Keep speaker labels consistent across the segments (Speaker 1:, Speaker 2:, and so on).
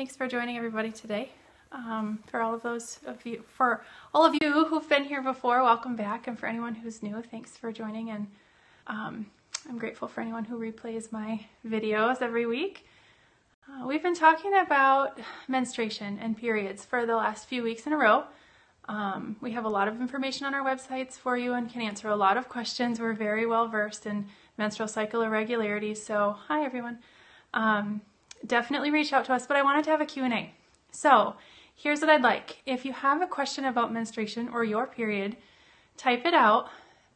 Speaker 1: Thanks for joining everybody today. For all of you who've been here before, welcome back. And for anyone who's new, thanks for joining. And I'm grateful for anyone who replays my videos every week. We've been talking about menstruation and periods for the last few weeks in a row. We have a lot of information on our websites for you and can answer a lot of questions. We're very well versed in menstrual cycle irregularities. So hi everyone. Definitely reach out to us, but I wanted to have a Q&A. So here's what I'd like. If you have a question about menstruation or your period, type it out.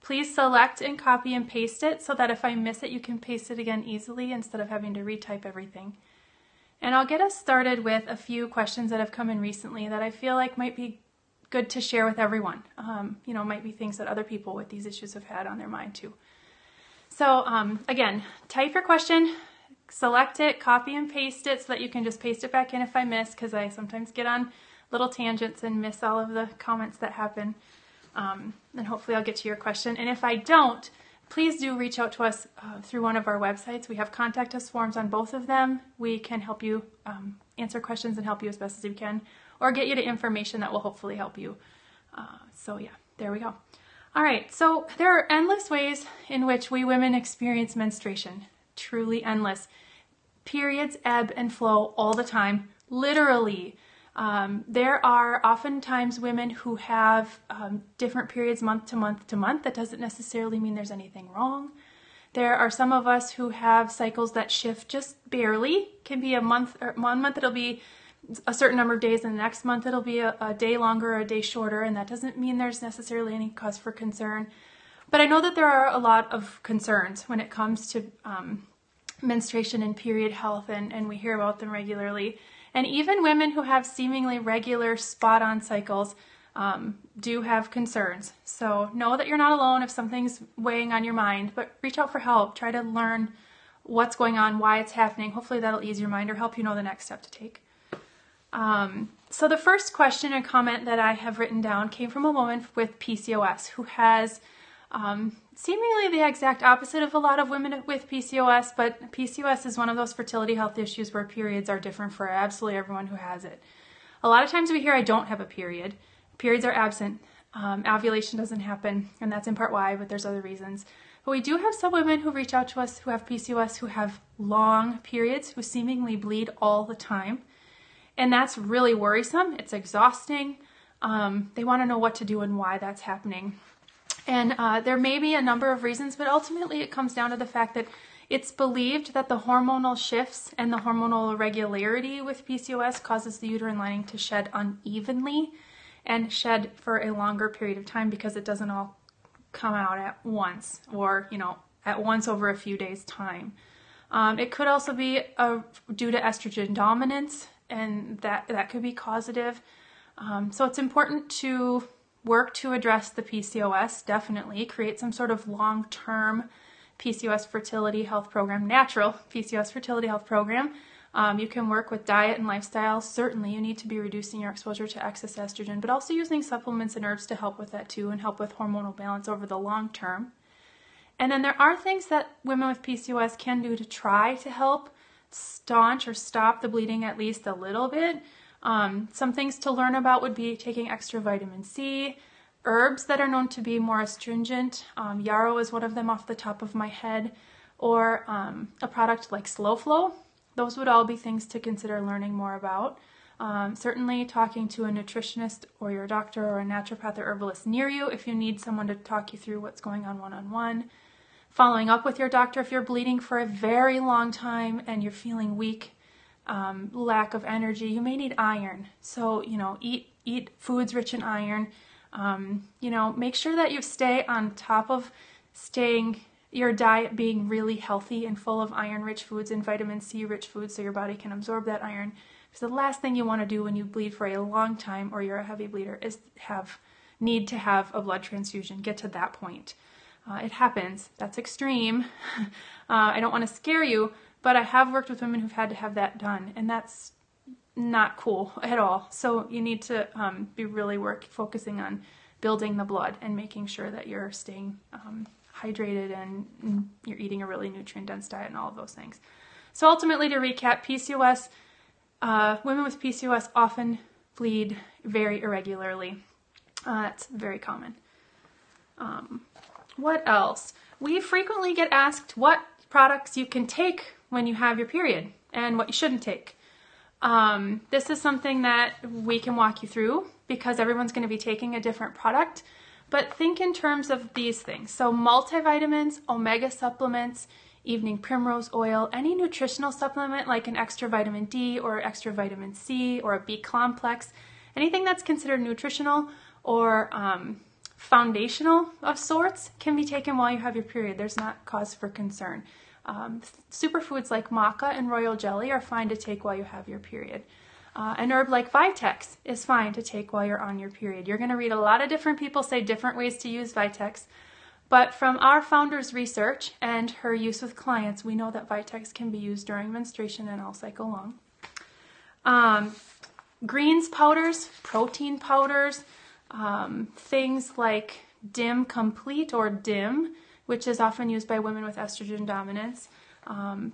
Speaker 1: Please select and copy and paste it so that if I miss it, you can paste it again easily instead of having to retype everything. And I'll get us started with a few questions that have come in recently that I feel like might be good to share with everyone. Might be things that other people with these issues have had on their mind too. So again, type your question, select it, copy and paste it so that you can just paste it back in if I miss, because I sometimes get on little tangents and miss all of the comments that happen. And hopefully I'll get to your question. And if I don't, please do reach out to us through one of our websites. We have contact us forms on both of them. We can help you answer questions and help you as best as we can, or get you to information that will hopefully help you. So yeah, there we go. All right, so there are endless ways in which we women experience menstruation. Truly endless. Periods ebb and flow all the time, literally. There are oftentimes women who have different periods month to month to month. That doesn't necessarily mean there's anything wrong. There are some of us who have cycles that shift just barely. Can be a month, or 1 month it'll be a certain number of days, and the next month it'll be a day longer or a day shorter, and that doesn't mean there's necessarily any cause for concern. But I know that there are a lot of concerns when it comes to menstruation and period health, and we hear about them regularly. And even women who have seemingly regular spot-on cycles do have concerns. So know that you're not alone if something's weighing on your mind, but reach out for help. Try to learn what's going on, why it's happening. Hopefully that'll ease your mind or help you know the next step to take. So the first question and comment that I have written down came from a woman with PCOS who has seemingly the exact opposite of a lot of women with PCOS, but PCOS is one of those fertility health issues where periods are different for absolutely everyone who has it. A lot of times we hear I don't have a period. Periods are absent. Ovulation doesn't happen, and that's in part why, but there's other reasons. But we do have some women who reach out to us who have PCOS who have long periods, who seemingly bleed all the time. And that's really worrisome. It's exhausting. They want to know what to do and why that's happening. And there may be a number of reasons, but ultimately it comes down to the fact that it's believed that the hormonal shifts and the hormonal irregularity with PCOS causes the uterine lining to shed unevenly and shed for a longer period of time because it doesn't all come out at once, or at once over a few days' time. It could also be due to estrogen dominance, and that could be causative. So it's important to work to address the PCOS, definitely. Create some sort of long-term PCOS fertility health program, natural PCOS fertility health program. You can work with diet and lifestyle. Certainly you need to be reducing your exposure to excess estrogen, but also using supplements and herbs to help with that too, and help with hormonal balance over the long term. And then there are things that women with PCOS can do to try to help staunch or stop the bleeding at least a little bit. Some things to learn about would be taking extra vitamin C, herbs that are known to be more astringent. Yarrow is one of them off the top of my head, or a product like Slow Flow. Those would all be things to consider learning more about. Certainly talking to a nutritionist or your doctor or a naturopath or herbalist near you if you need someone to talk you through what's going on one-on-one. Following up with your doctor if you're bleeding for a very long time and you're feeling weak, lack of energy. You may need iron. So, eat foods rich in iron. Make sure that you stay on top of your diet being really healthy and full of iron-rich foods and vitamin C-rich foods so your body can absorb that iron. Because the last thing you want to do when you bleed for a long time or you're a heavy bleeder is need to have a blood transfusion. Get to that point. It happens. That's extreme. I don't want to scare you, but I have worked with women who've had to have that done, and that's not cool at all. So you need to be really focusing on building the blood and making sure that you're staying hydrated and you're eating a really nutrient-dense diet and all of those things. So ultimately, to recap, PCOS Women with PCOS often bleed very irregularly. That's very common. What else? We frequently get asked what products you can take when you have your period and what you shouldn't take. This is something that we can walk you through because everyone's going to be taking a different product. But think in terms of these things. So multivitamins, omega supplements, evening primrose oil, any nutritional supplement like an extra vitamin D or extra vitamin C or a B complex, anything that's considered nutritional or foundational of sorts can be taken while you have your period. There's not cause for concern. Superfoods like maca and royal jelly are fine to take while you have your period. An herb like Vitex is fine to take while you're on your period. You're going to read a lot of different people say different ways to use Vitex, but from our founder's research and her use with clients, we know that Vitex can be used during menstruation and all cycle long. Greens powders, protein powders, things like DIM Complete or DIM, which is often used by women with estrogen dominance.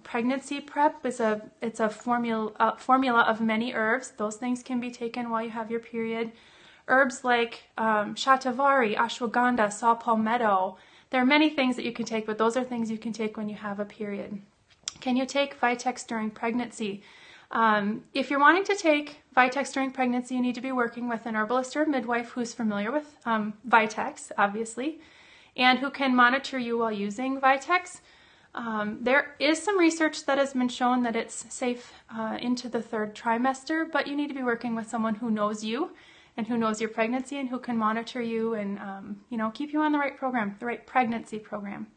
Speaker 1: Pregnancy prep is a formula of many herbs. Those things can be taken while you have your period. Herbs like shatavari, ashwagandha, saw palmetto. There are many things that you can take, but those are things you can take when you have a period. Can you take Vitex during pregnancy? If you're wanting to take Vitex during pregnancy, you need to be working with an herbalist or a midwife who's familiar with Vitex, obviously, and who can monitor you while using Vitex. There is some research that has been shown that it's safe into the 3rd trimester, but you need to be working with someone who knows you and who knows your pregnancy and who can monitor you and keep you on the right program, the right pregnancy program.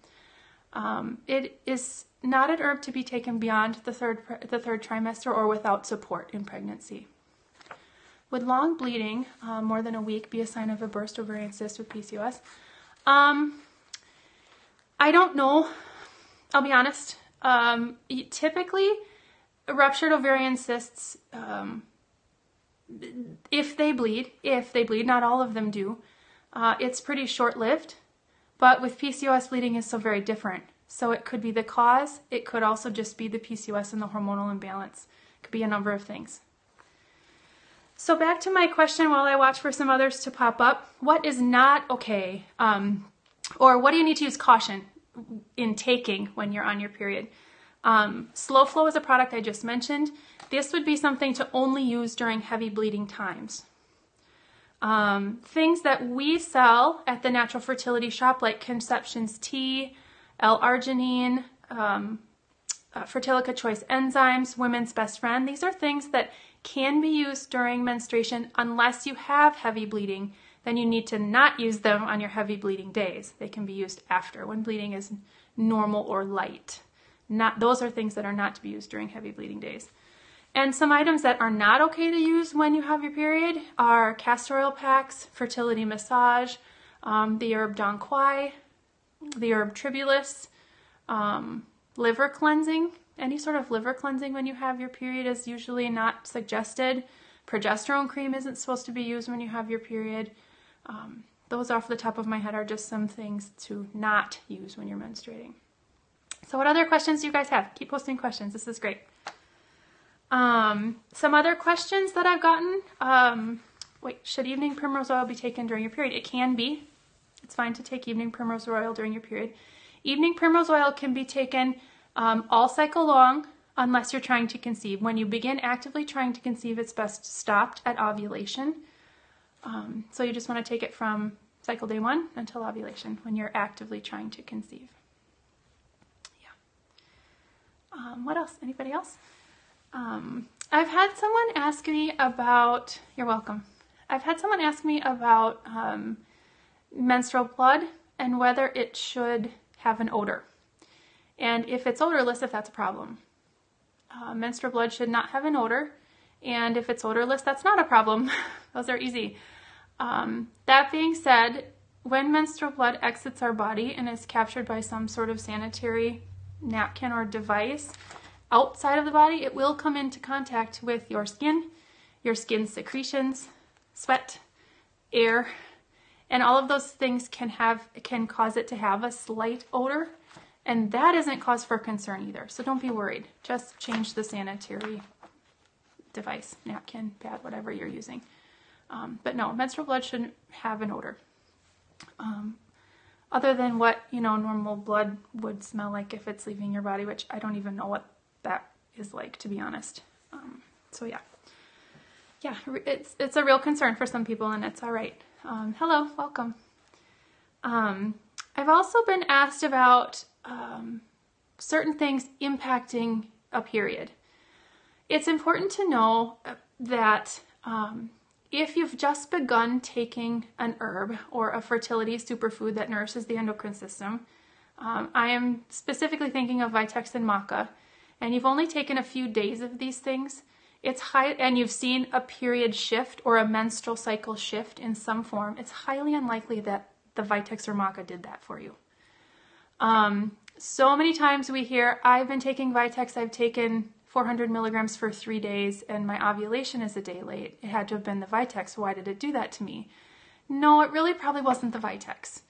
Speaker 1: It is not an herb to be taken beyond the third trimester or without support in pregnancy. Would long bleeding, more than a week, be a sign of a burst ovarian cyst with PCOS? I don't know. I'll be honest. Typically, ruptured ovarian cysts, if they bleed, not all of them do, it's pretty short-lived. But with PCOS, bleeding is so very different. So it could be the cause. It could also just be the PCOS and the hormonal imbalance. It could be a number of things. So back to my question while I watch for some others to pop up. What is not okay? Or what do you need to use caution in taking when you're on your period? Slow Flow is a product I just mentioned. This would be something to only use during heavy bleeding times. Things that we sell at the Natural Fertility Shop, like Conception's Tea, L-arginine, Fertilica Choice enzymes, Women's Best Friend, these are things that can be used during menstruation unless you have heavy bleeding. Then you need to not use them on your heavy bleeding days. They can be used after, when bleeding is normal or light. Those are things that are not to be used during heavy bleeding days. And some items that are not okay to use when you have your period are castor oil packs, fertility massage, the herb Dong Quai, the herb Tribulus, liver cleansing. Any sort of liver cleansing when you have your period is usually not suggested. Progesterone cream isn't supposed to be used when you have your period. Those off the top of my head are just some things to not use when you're menstruating. So what other questions do you guys have? Keep posting questions. This is great. Some other questions that I've gotten. Should evening primrose oil be taken during your period? It can be. It's fine to take evening primrose oil during your period. Evening primrose oil can be taken all cycle long unless you're trying to conceive. When you begin actively trying to conceive, it's best stopped at ovulation. So you just want to take it from cycle day 1 until ovulation when you're actively trying to conceive. Yeah. What else? Anybody else? I've had someone ask me about, you're welcome. I've had someone ask me about menstrual blood and whether it should have an odor. And if it's odorless, if that's a problem. Menstrual blood should not have an odor. And if it's odorless, that's not a problem. Those are easy. That being said, when menstrual blood exits our body and is captured by some sort of sanitary napkin or device outside of the body, it will come into contact with your skin's secretions, sweat, air, and all of those things can cause it to have a slight odor, and that isn't cause for concern either. So don't be worried. Just change the sanitary device, napkin, pad, whatever you're using. But no, menstrual blood shouldn't have an odor. Other than what, normal blood would smell like if it's leaving your body, which I don't even know what that is like, to be honest. So yeah, it's a real concern for some people, and it's all right. Hello, welcome. I've also been asked about certain things impacting a period. It's important to know that if you've just begun taking an herb or a fertility superfood that nourishes the endocrine system, I am specifically thinking of Vitex and Maca, and you've only taken a few days of these things, and you've seen a period shift or a menstrual cycle shift in some form, it's highly unlikely that the Vitex or Maca did that for you. So many times we hear, I've been taking Vitex, I've taken 400 milligrams for 3 days, and my ovulation is a day late. It had to have been the Vitex. Why did it do that to me? No, it really probably wasn't the Vitex.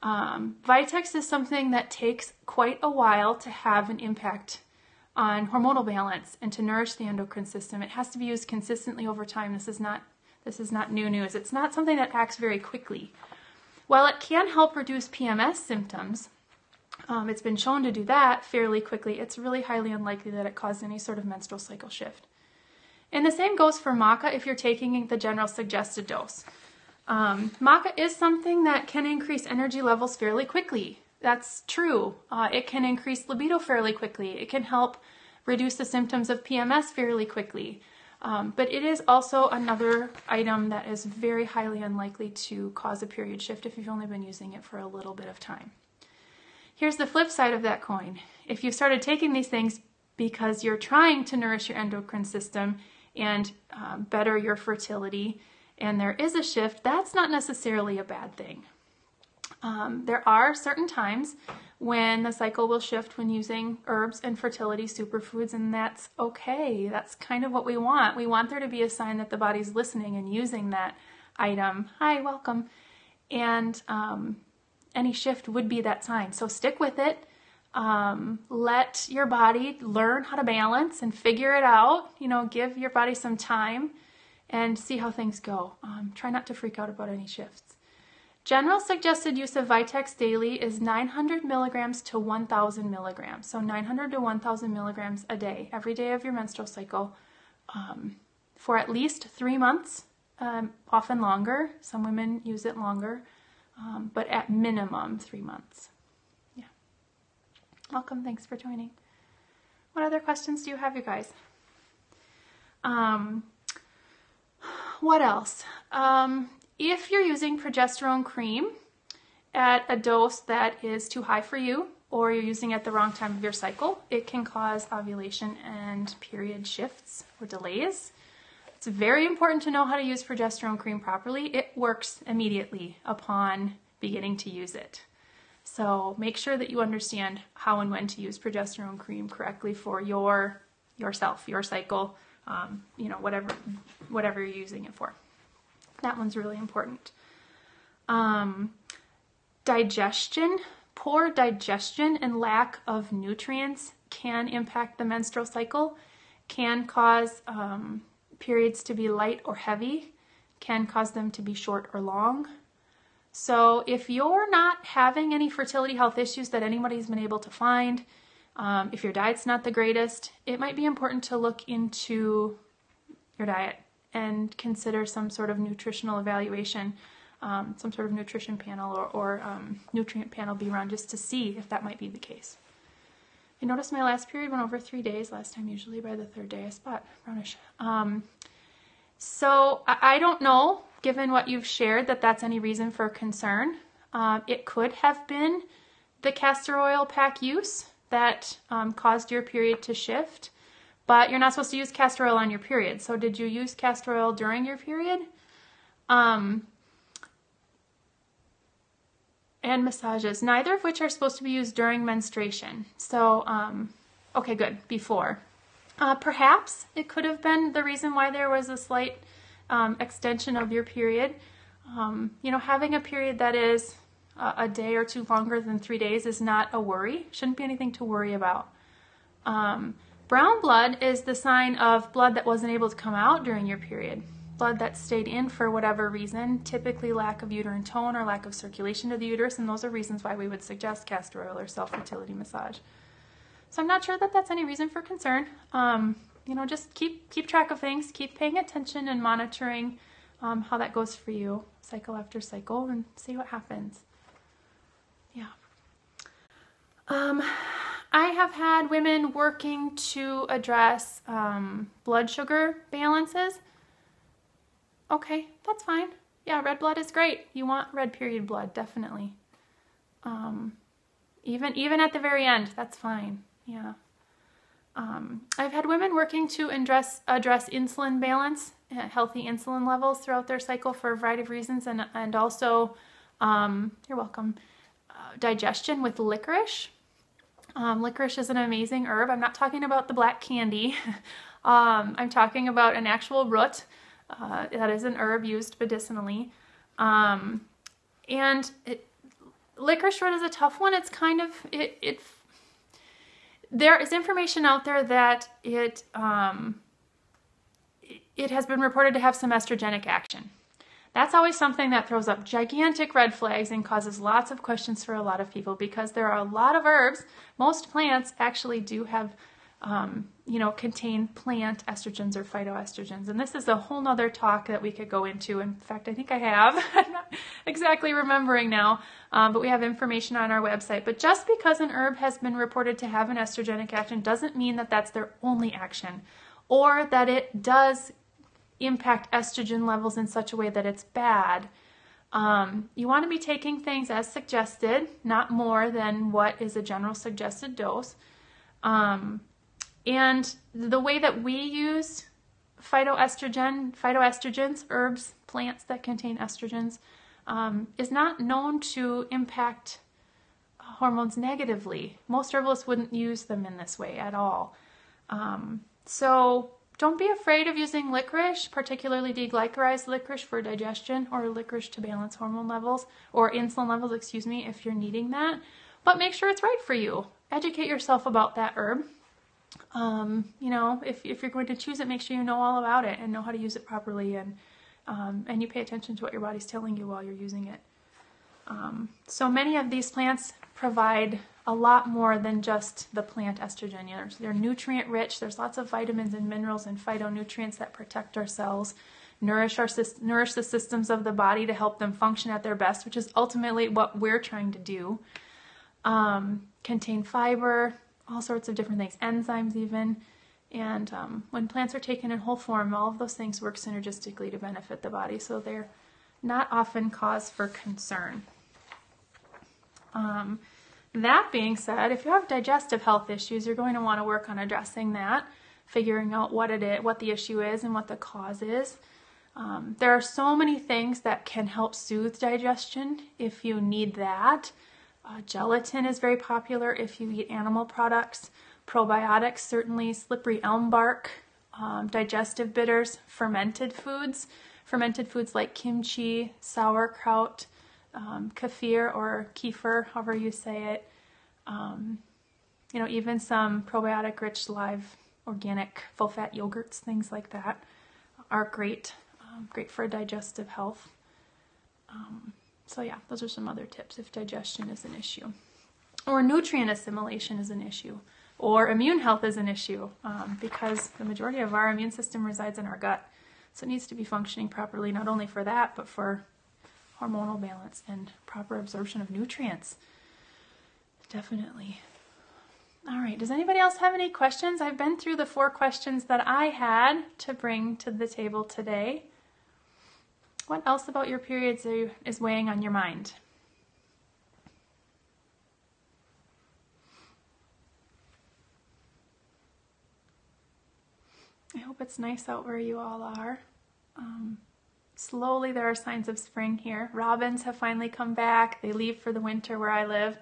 Speaker 1: Vitex is something that takes quite a while to have an impact on hormonal balance and to nourish the endocrine system. It has to be used consistently over time. This is not new news. It's not something that acts very quickly. While it can help reduce PMS symptoms, it's been shown to do that fairly quickly. It's really highly unlikely that it caused any sort of menstrual cycle shift. And the same goes for Maca if you're taking the general suggested dose. Maca is something that can increase energy levels fairly quickly. That's true. It can increase libido fairly quickly. It can help reduce the symptoms of PMS fairly quickly. But it is also another item that is very highly unlikely to cause a period shift if you've only been using it for a little bit of time. Here's the flip side of that coin. If you started taking these things because you're trying to nourish your endocrine system and better your fertility, and there is a shift, that's not necessarily a bad thing. There are certain times when the cycle will shift when using herbs and fertility superfoods, and that's okay. That's kind of what we want. We want there to be a sign that the body's listening and using that item. Hi, welcome. And any shift would be that sign. So stick with it. Let your body learn how to balance and figure it out. Give your body some time and see how things go. Try not to freak out about any shifts. General suggested use of Vitex daily is 900 milligrams to 1,000 milligrams. So 900 to 1,000 milligrams a day, every day of your menstrual cycle, for at least 3 months, often longer. Some women use it longer, but at minimum 3 months. Yeah. Welcome. Thanks for joining. What other questions do you have, you guys? What else? If you're using progesterone cream at a dose that is too high for you, or you're using it at the wrong time of your cycle, it can cause ovulation and period shifts or delays. It's very important to know how to use progesterone cream properly. It works immediately upon beginning to use it. So make sure that you understand how and when to use progesterone cream correctly for yourself, your cycle, whatever you're using it for. That one's really important. Digestion, poor digestion and lack of nutrients can impact the menstrual cycle, can cause periods to be light or heavy, can cause them to be short or long. So if you're not having any fertility health issues that anybody's been able to find, if your diet's not the greatest, it might be important to look into your diet and consider some sort of nutritional evaluation, some sort of nutrition panel or nutrient panel be run just to see if that might be the case. I noticed my last period went over 3 days last time. Usually by the 3rd day I spot brownish. So I don't know, given what you've shared, that that's any reason for concern. It could have been the castor oil pack use that caused your period to shift. But you're not supposed to use castor oil on your period. So did you use castor oil during your period? And massages, neither of which are supposed to be used during menstruation. So, okay, good, before. Perhaps it could have been the reason why there was a slight extension of your period. Having a period that is a day or two longer than 3 days is not a worry. Shouldn't be anything to worry about. Brown blood is the sign of blood that wasn't able to come out during your period. Blood that stayed in for whatever reason, typically lack of uterine tone or lack of circulation to the uterus, and those are reasons why we would suggest castor oil or self-fertility massage. So I'm not sure that that's any reason for concern. Just keep track of things, keep paying attention and monitoring how that goes for you cycle after cycle and see what happens. Yeah. I have had women working to address blood sugar balances. Okay, that's fine. Yeah, red blood is great. You want red period blood, definitely. Even at the very end, that's fine. Yeah. I've had women working to address insulin balance, healthy insulin levels throughout their cycle for a variety of reasons, and also, you're welcome, digestion with licorice. Licorice is an amazing herb. I'm not talking about the black candy. I'm talking about an actual root that is an herb used medicinally. Licorice root is a tough one. It's kind of, there is information out there that it has been reported to have some estrogenic action. That's always something that throws up gigantic red flags and causes lots of questions for a lot of people, because there are a lot of herbs. Most plants actually do have, contain plant estrogens or phytoestrogens. And this is a whole nother talk that we could go into. In fact, I think I have. I'm not exactly remembering now, but we have information on our website. But just because an herb has been reported to have an estrogenic action doesn't mean that that's their only action, or that it does impact estrogen levels in such a way that it's bad. You want to be taking things as suggested, not more than what is a general suggested dose. And the way that we use phytoestrogens, herbs, plants that contain estrogens, is not known to impact hormones negatively. Most herbalists wouldn't use them in this way at all. So don't be afraid of using licorice, particularly deglycerized licorice for digestion, or licorice to balance hormone levels, or insulin levels, if you're needing that. But make sure it's right for you. Educate yourself about that herb. If you're going to choose it, make sure you know all about it and know how to use it properly, and you pay attention to what your body's telling you while you're using it. So many of these plants provide a lot more than just the plant estrogen. They're nutrient rich. There's lots of vitamins and minerals and phytonutrients that protect our cells, nourish the systems of the body to help them function at their best, which is ultimately what we're trying to do. Contain fiber, all sorts of different things, enzymes even. And when plants are taken in whole form, all of those things work synergistically to benefit the body, so they're not often cause for concern. That being said, if you have digestive health issues, you're going to want to work on addressing that, figuring out what the issue is and what the cause is. There are so many things that can help soothe digestion if you need that. Gelatin is very popular if you eat animal products. Probiotics, certainly. Slippery elm bark, digestive bitters, fermented foods like kimchi, sauerkraut, kefir or kefir, however you say it. Even some probiotic-rich live organic full-fat yogurts, things like that, are great for digestive health. So yeah, those are some other tips if digestion is an issue. Or nutrient assimilation is an issue. Or immune health is an issue, because the majority of our immune system resides in our gut. So it needs to be functioning properly, not only for that, but for hormonal balance and proper absorption of nutrients. Definitely. All right, does anybody else have any questions? I've been through the 4 questions that I had to bring to the table today. What else about your periods is weighing on your mind? I hope it's nice out where you all are. Slowly there are signs of spring here. Robins have finally come back. They leave for the winter where I live.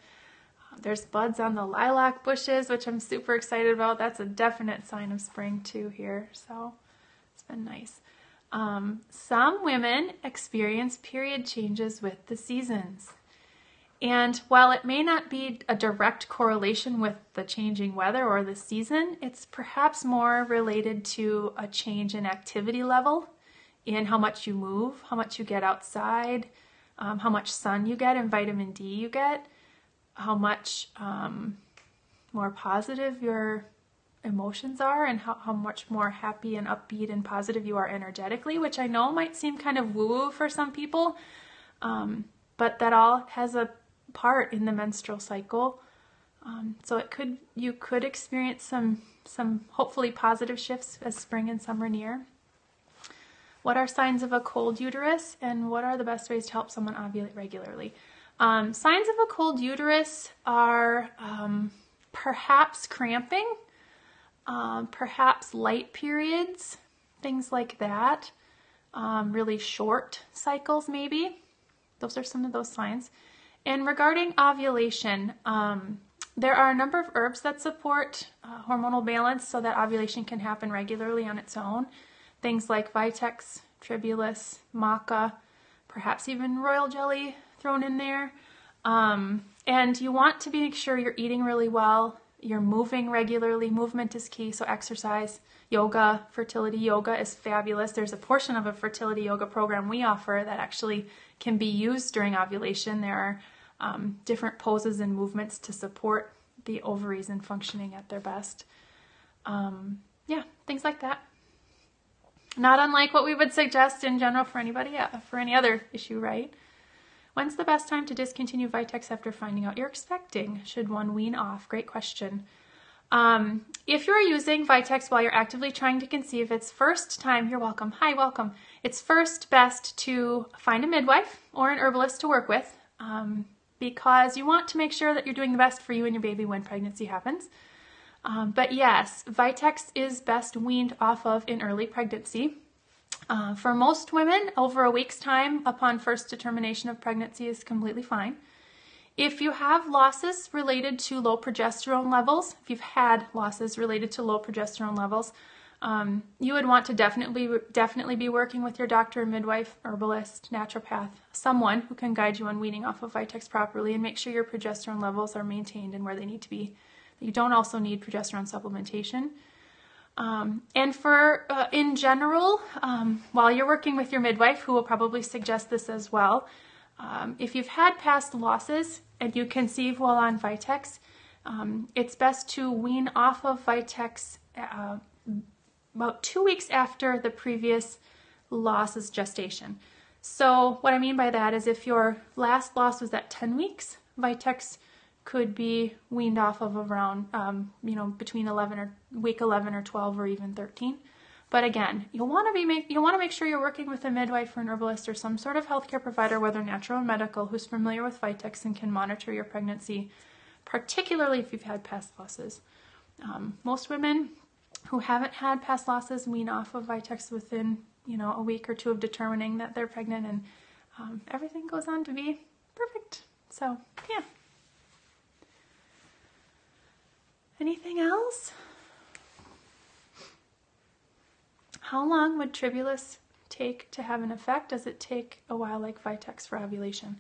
Speaker 1: There's buds on the lilac bushes, which I'm super excited about. That's a definite sign of spring too here. So it's been nice. Some women experience period changes with the seasons. And while it may not be a direct correlation with the changing weather or the season, it's perhaps more related to a change in activity level, in how much you move, how much you get outside, how much sun you get and vitamin D you get, how much more positive your emotions are, and how much more happy and upbeat and positive you are energetically, which I know might seem kind of woo-woo for some people, but that all has a part in the menstrual cycle. So you could experience some hopefully positive shifts as spring and summer near. What are signs of a cold uterus, and what are the best ways to help someone ovulate regularly? Signs of a cold uterus are perhaps cramping, perhaps light periods, things like that, really short cycles maybe. Those are some of those signs. And regarding ovulation, there are a number of herbs that support hormonal balance so that ovulation can happen regularly on its own. Things like Vitex, Tribulus, Maca, perhaps even royal jelly thrown in there. And you want to make sure you're eating really well, you're moving regularly. Movement is key, so exercise, yoga, fertility yoga is fabulous. There's a portion of a fertility yoga program we offer that actually can be used during ovulation. There are different poses and movements to support the ovaries in functioning at their best. Yeah, things like that. Not unlike what we would suggest in general for anybody, for any other issue, right? When's the best time to discontinue Vitex after finding out you're expecting? Should one wean off? Great question. If you're using Vitex while you're actively trying to conceive, it's first time, you're welcome, hi, welcome. It's first best to find a midwife or an herbalist to work with, because you want to make sure that you're doing the best for you and your baby when pregnancy happens. But yes, Vitex is best weaned off of in early pregnancy. For most women, over a week's time upon first determination of pregnancy is completely fine. If you have losses related to low progesterone levels, if you've had losses related to low progesterone levels, you would want to definitely be working with your doctor, midwife, herbalist, naturopath, someone who can guide you on weaning off of Vitex properly and make sure your progesterone levels are maintained and where they need to be. You don't also need progesterone supplementation. And for, in general, while you're working with your midwife, who will probably suggest this as well, if you've had past losses and you conceive while on Vitex, it's best to wean off of Vitex about 2 weeks after the previous loss's gestation. So what I mean by that is if your last loss was at 10 weeks, Vitex could be weaned off of around, between week 11 or 12 or even 13. But again, you'll want to make sure you're working with a midwife or an herbalist or some sort of healthcare provider, whether natural or medical, who's familiar with Vitex and can monitor your pregnancy, particularly if you've had past losses. Most women who haven't had past losses wean off of Vitex within, a week or two of determining that they're pregnant, and everything goes on to be perfect. So, yeah. Anything else? How long would Tribulus take to have an effect? Does it take a while like Vitex for ovulation?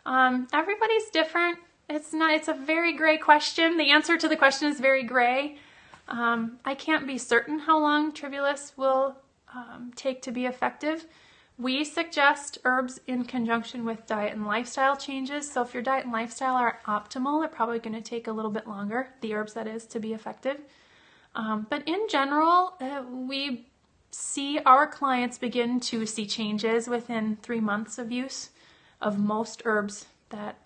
Speaker 1: Everybody's different. It's a very gray question. The answer to the question is very gray. I can't be certain how long Tribulus will take to be effective. We suggest herbs in conjunction with diet and lifestyle changes. So if your diet and lifestyle are optimal, they're probably going to take a little bit longer, the herbs that is, to be effective. But in general, we see our clients begin to see changes within 3 months of use of most herbs that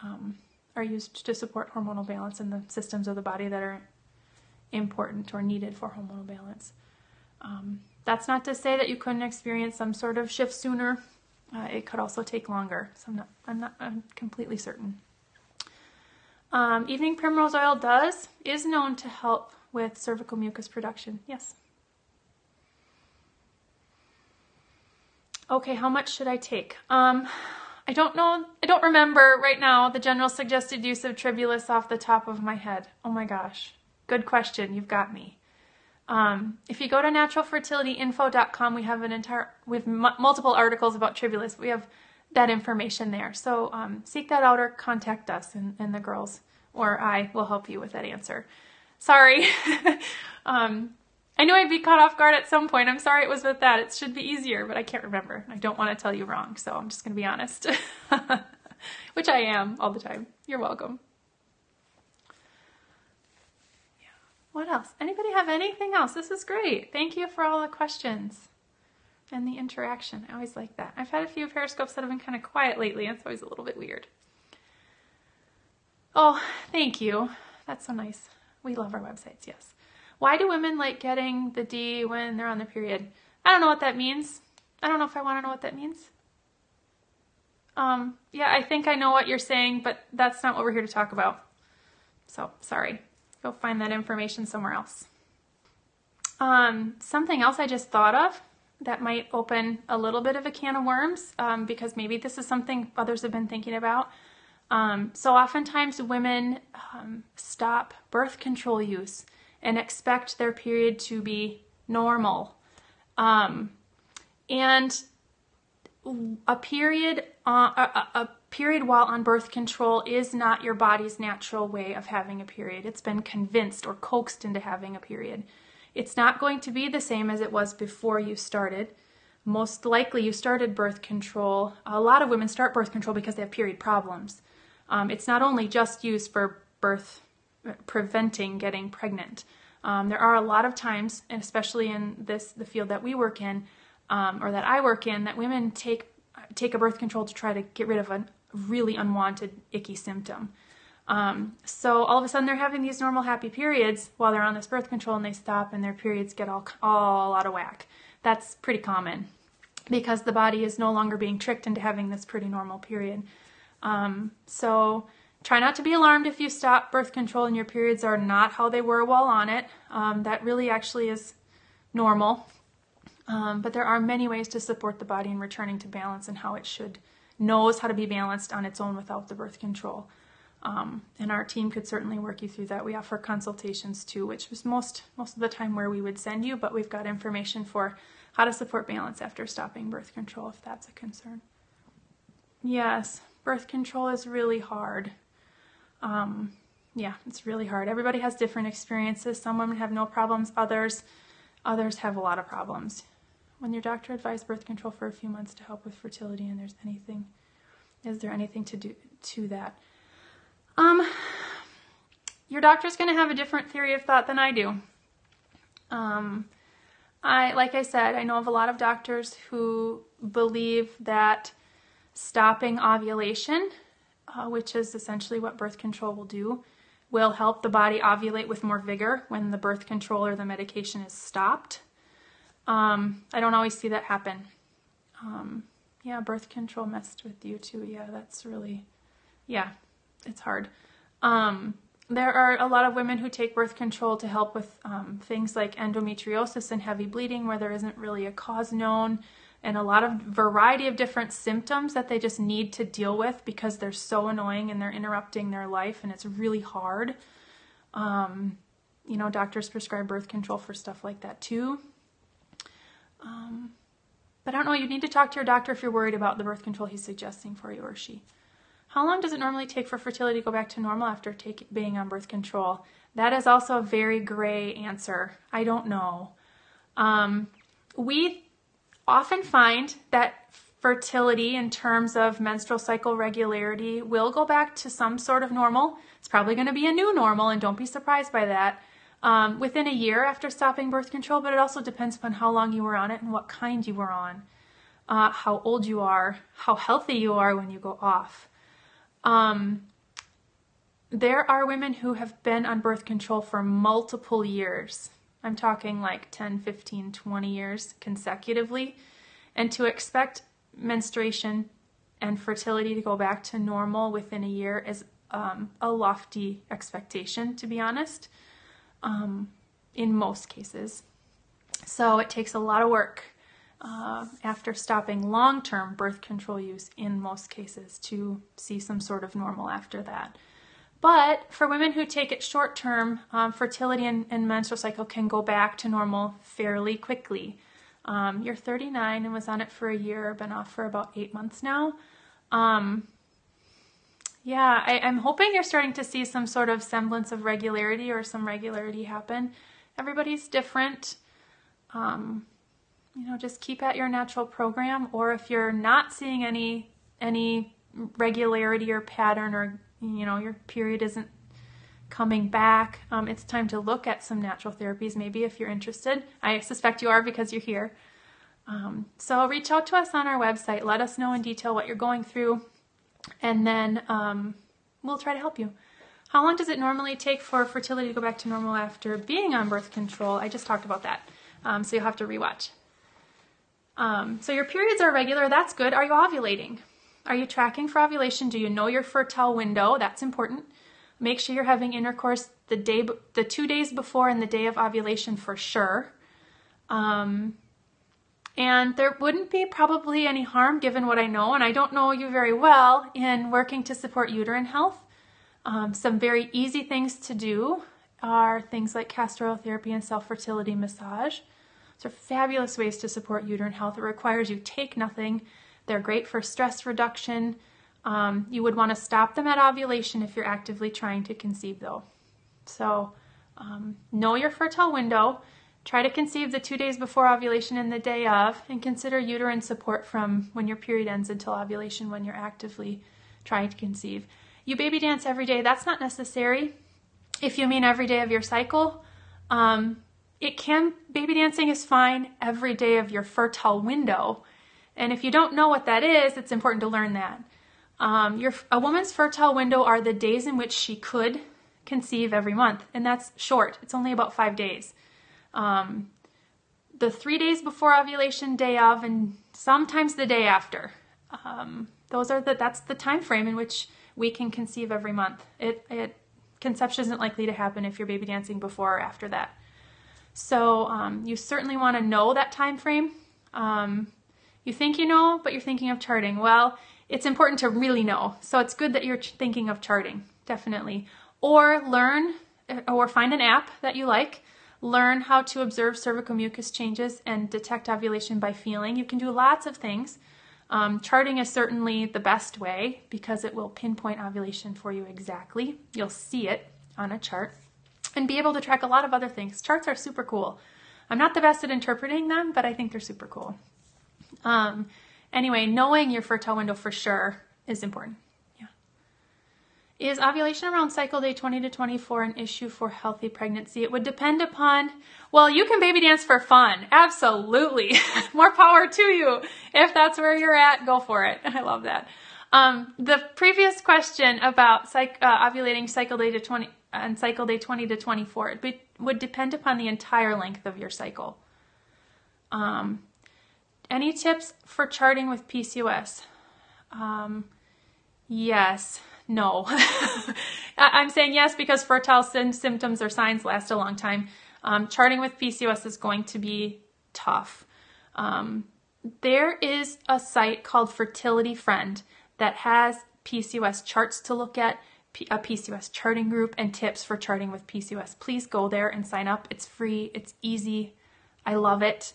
Speaker 1: are used to support hormonal balance in the systems of the body that are important or needed for hormonal balance. That's not to say that you couldn't experience some sort of shift sooner. It could also take longer. So I'm completely certain. Evening primrose oil is known to help with cervical mucus production. Yes. Okay, how much should I take? I don't know. I don't remember right now the general suggested use of Tribulus off the top of my head. Oh my gosh. Good question. You've got me. If you go to naturalfertilityinfo.com, we have multiple articles about Tribulus. We have that information there. So seek that out or contact us, and the girls or I will help you with that answer. Sorry. I knew I'd be caught off guard at some point. I'm sorry it was with that. It should be easier, but I can't remember. I don't want to tell you wrong, so I'm just going to be honest. Which I am all the time. You're welcome. Yeah. What else? Anybody have anything else? This is great. Thank you for all the questions and the interaction. I always like that. I've had a few Periscopes that have been kind of quiet lately. It's always a little bit weird. Oh, thank you. That's so nice. We love our websites, yes. Why do women like getting the D when they're on the period? I don't know what that means. I don't know if I want to know what that means. Yeah, I think I know what you're saying, but that's not what we're here to talk about. So, sorry. Go find that information somewhere else. Something else I just thought of that might open a little bit of a can of worms, because maybe this is something others have been thinking about. So oftentimes women stop birth control use and expect their period to be normal. And a period while on birth control is not your body's natural way of having a period. It's been convinced or coaxed into having a period. It's not going to be the same as it was before you started. Most likely you started birth control. A lot of women start birth control because they have period problems. It's not only just used for preventing getting pregnant. There are a lot of times, and especially in the field that we work in, or that I work in, that women take a birth control to try to get rid of a really unwanted, icky symptom. So all of a sudden they're having these normal, happy periods while they're on this birth control, and they stop and their periods get all out of whack. That's pretty common because the body is no longer being tricked into having this pretty normal period. So try not to be alarmed if you stop birth control and your periods are not how they were while on it. That really actually is normal. But there are many ways to support the body in returning to balance and how it knows how to be balanced on its own without the birth control. And our team could certainly work you through that. We offer consultations too, which was most of the time where we would send you, but we've got information for how to support balance after stopping birth control if that's a concern. Yes, birth control is really hard. Yeah, it's really hard. Everybody has different experiences. Some women have no problems, others have a lot of problems. When your doctor advised birth control for a few months to help with fertility, and is there anything to do to that? Your doctor's going to have a different theory of thought than I do. Like I said, I know of a lot of doctors who believe that stopping ovulation, which is essentially what birth control will do, will help the body ovulate with more vigor when the birth control or the medication is stopped. I don't always see that happen. Yeah, birth control messed with you too. Yeah, that's really, yeah, it's hard. There are a lot of women who take birth control to help with things like endometriosis and heavy bleeding where there isn't really a cause known, and a lot of variety of different symptoms that they just need to deal with because they're so annoying and they're interrupting their life and it's really hard. You know, doctors prescribe birth control for stuff like that too. But I don't know, you need to talk to your doctor if you're worried about the birth control he's suggesting for you or she. How long does it normally take for fertility to go back to normal after being on birth control? That is also a very gray answer. I don't know. We often find that fertility in terms of menstrual cycle regularity will go back to some sort of normal. It's probably going to be a new normal, and don't be surprised by that, within a year after stopping birth control, but it also depends upon how long you were on it and what kind you were on, how old you are, how healthy you are when you go off. There are women who have been on birth control for multiple years. I'm talking like 10, 15, 20 years consecutively. And to expect menstruation and fertility to go back to normal within a year is a lofty expectation, to be honest, in most cases. So it takes a lot of work after stopping long-term birth control use in most cases to see some sort of normal after that. But for women who take it short-term, fertility and menstrual cycle can go back to normal fairly quickly. You're 39 and was on it for a year, been off for about 8 months now. Yeah, I'm hoping you're starting to see some sort of semblance of regularity or some regularity happen. Everybody's different. Just keep at your natural program, or if you're not seeing any regularity or pattern, or your period isn't coming back, it's time to look at some natural therapies maybe if you're interested. I suspect you are because you're here. So reach out to us on our website. Let us know in detail what you're going through, and then we'll try to help you. How long does it normally take for fertility to go back to normal after being on birth control? I just talked about that, so you'll have to rewatch. So your periods are regular. That's good. Are you ovulating? Are you tracking for ovulation? Do you know your fertile window? That's important. Make sure you're having intercourse the 2 days before and the day of ovulation for sure. And there wouldn't be probably any harm, given what I know, and I don't know you very well, in working to support uterine health. Some very easy things to do are things like castor oil therapy and self-fertility massage. Those are fabulous ways to support uterine health. It requires you take nothing. They're great for stress reduction. You would want to stop them at ovulation if you're actively trying to conceive, though. So know your fertile window. Try to conceive the 2 days before ovulation and the day of, and consider uterine support from when your period ends until ovulation when you're actively trying to conceive. You baby dance every day. That's not necessary. If you mean every day of your cycle, baby dancing is fine every day of your fertile window. And if you don't know what that is, it's important to learn that. A woman's fertile window are the days in which she could conceive every month, and that's short. It's only about 5 days. The 3 days before ovulation, day of, and sometimes the day after. That's the time frame in which we can conceive every month. Conception isn't likely to happen if you're baby dancing before or after that. So you certainly want to know that time frame. You think you know, but you're thinking of charting. Well, it's important to really know. So it's good that you're thinking of charting, definitely. Or find an app that you like. Learn how to observe cervical mucus changes and detect ovulation by feeling. You can do lots of things. Charting is certainly the best way because it will pinpoint ovulation for you exactly. You'll see it on a chart and be able to track a lot of other things. Charts are super cool. I'm not the best at interpreting them, but I think they're super cool. Anyway, knowing your fertile window for sure is important. Yeah. Is ovulation around cycle day 20 to 24 an issue for healthy pregnancy? It would depend upon, well, you can baby dance for fun. Absolutely. More power to you. If that's where you're at, go for it. I love that. The previous question about ovulating cycle day to 20 and cycle day 20 to 24, it would depend upon the entire length of your cycle. Any tips for charting with PCOS? Yes. No. I'm saying yes because fertile symptoms or signs last a long time. Charting with PCOS is going to be tough. There is a site called Fertility Friend that has PCOS charts to look at, a PCOS charting group, and tips for charting with PCOS. Please go there and sign up. It's free. It's easy. I love it.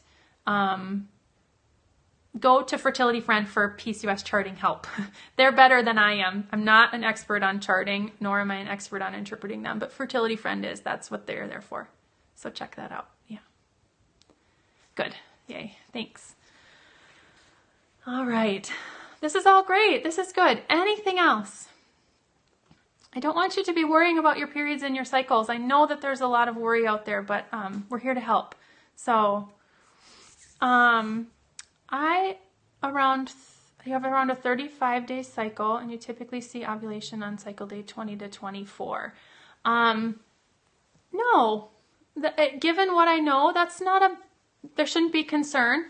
Speaker 1: Go to Fertility Friend for PCOS charting help. They're better than I am. I'm not an expert on charting, nor am I an expert on interpreting them, but Fertility Friend is. That's what they're there for. So check that out. Yeah. Good. Yay. Thanks. All right. This is all great. This is good. Anything else? I don't want you to be worrying about your periods and your cycles. I know that there's a lot of worry out there, but we're here to help. So, you have around a 35-day cycle, and you typically see ovulation on cycle day 20 to 24. No, given what I know, there shouldn't be concern.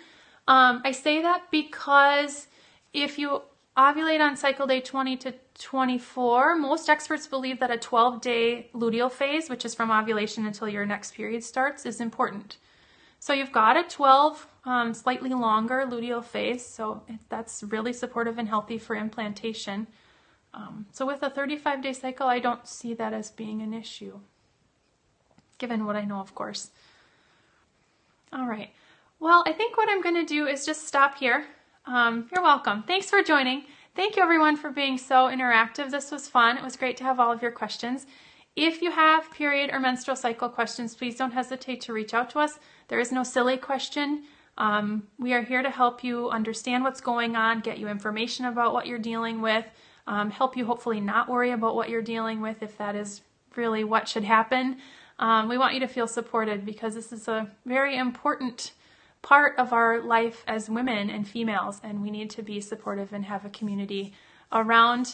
Speaker 1: I say that because if you ovulate on cycle day 20 to 24, most experts believe that a 12-day luteal phase, which is from ovulation until your next period starts, is important. So you've got a 12, slightly longer luteal phase, so that's really supportive and healthy for implantation. So with a 35-day cycle, I don't see that as being an issue, given what I know, of course. All right. Well, I think what I'm going to do is just stop here. You're welcome. Thanks for joining. Thank you everyone for being so interactive. This was fun. It was great to have all of your questions. If you have period or menstrual cycle questions, please don't hesitate to reach out to us. There is no silly question. We are here to help you understand what's going on, get you information about what you're dealing with, help you hopefully not worry about what you're dealing with if that is really what should happen. We want you to feel supported because this is a very important part of our life as women and females, and we need to be supportive and have a community around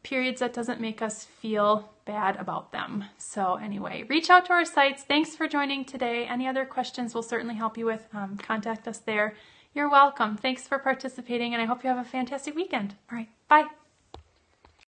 Speaker 1: periods that doesn't make us feel bad about them. So anyway, reach out to our sites. Thanks for joining today. Any other questions we'll certainly help you with. Contact us there. You're welcome. Thanks for participating, and I hope you have a fantastic weekend. All right, bye.